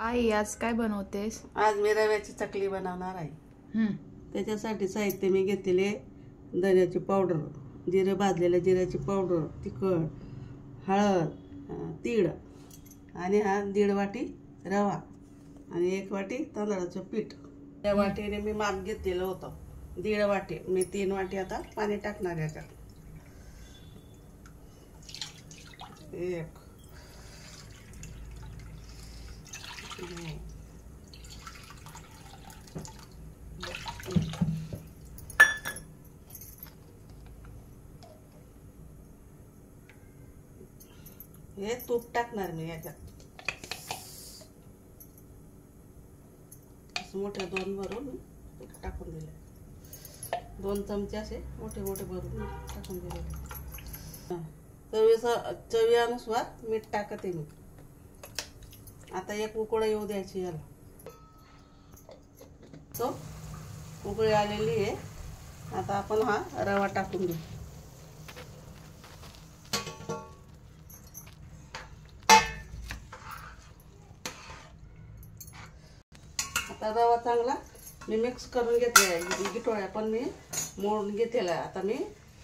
आई आज काय बनवतेस? आज मी रव्याची चकली बनवणार आहे. त्याच्यासाठी साहित्य मी घेतलेले धन्याची पावडर, जिरे भाजलेल्या जिऱ्याची पावडर, तिखट, हळद, तीळ आणि हा 1.5 वाटी रवा आणि 1 वाटी तांदळाचं पीठ. त्या वाटीने मी माप घेतलेलं होतं 1.5 वाटी. मी 3 वाटी आता पाणी टाकणार याच्यात. 1 हे तूप टाकणार मी याच्यात. मोठे 2 भरून तूप टाकून दिले. 2 चमचे असे मोठे मोठे भरून टाकून दिले. चवीनुसार मीठ टाकते मी. आता एक उकळी येऊ द्यायची याला. तो उकळी आलेली आहे. आता आपण हा रवा टाकून देऊ. आता रवा चांगला मी मिक्स करून घेतला. गिठोळ्या पण मी मोडून घेतलेला. आता मी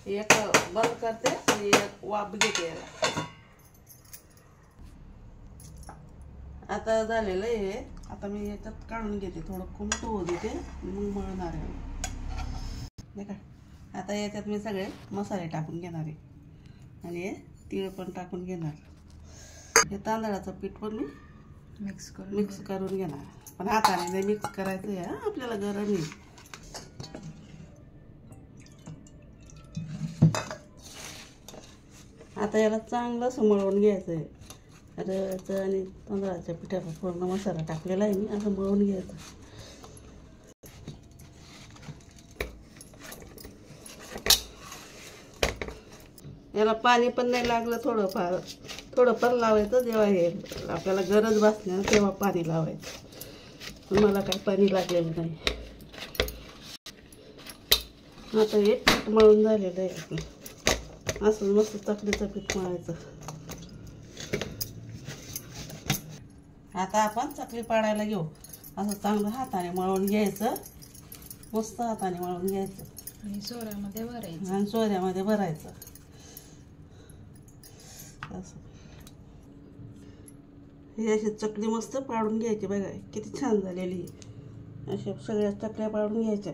एक बंद करते आणि एक वाफ घेते याला. आता झालेलं आहे. आता मी याच्यात काढून घेते. थोडं कोमट होऊ देते मग मळणार आहे. देखा आता याच्यात मी सगळे मसाले टाकून घेणार आहे आणि तीळ पण टाकून घेणार. हे तांदळाचं पीठ पण मी मिक्स करून घेणार. पण हाताने नाही मिक्स करायचं आहे, आपल्याला गरज नाही. आता याला चांगलं मळून घ्यायचं आहे. रव्याचं आणि तांदळाच्या पिठाचा पूर्ण मसाला टाकलेला आहे मी. असं मळून घ्यायचं. याला पाणी पण नाही लागलं. थोडंफार लावायचं. जेव्हा हे आपल्याला गरज भासणार तेव्हा पाणी लावायचं. मला काही पाणी लागलेलं नाही. आता हे पीठ मळून झालेलं आहे आपलं. असं मस्त चकलीचं पीठ मळायचं. आता आपण चकली पाडायला घेऊ. असं चांगलं हाताने मळून घ्यायचं. मस्त हाताने मळून घ्यायचं आणि सोऱ्यामध्ये भरायचं. आणि सोऱ्यामध्ये भरायचं. असं ही अशी चकली मस्त पाडून घ्यायची. बघा किती छान झालेली. अशा सगळ्या चकल्या पाडून घ्यायच्या.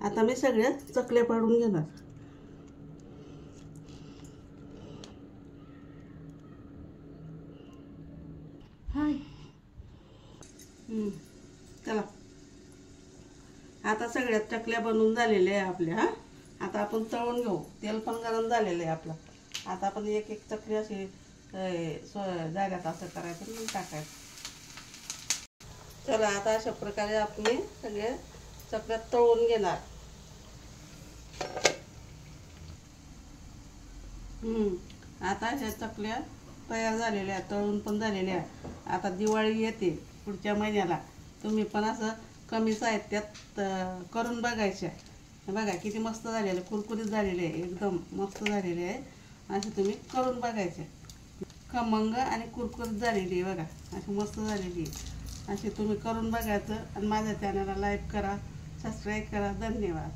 आता मी सगळ्या चकल्या पाडून घेणार. चला आता सगळ्या चकल्या बनवून झालेल्या आहे आपल्या. आता आपण तळून घेऊ. तेल पण गरम झालेलं आहे आपलं. आता आपण एक एक चकली अशी जाग्यात असं करायचं आणि टाकायचं. चला आता अशा प्रकारे आपण सगळ्या चकल्या तळून घेणार. आता ह्या चकल्या तयार झालेल्या, तळून पण झालेल्या. आता दिवाळी येते पुढच्या महिन्याला. तुम्ही पण असं कमी साहित्यात करून बघायच्या. बघा किती मस्त झालेलं, कुरकुरीत झालेले आहे, एकदम मस्त झालेले आहे. असे तुम्ही करून बघायचे. खमंग आणि कुरकुरीत झालेली आहे. बघा अशी मस्त झालेली आहे. अशी तुम्ही करून बघायचं आणि माझ्या चॅनलला लाईक करा, सबस्क्राईब करा. धन्यवाद.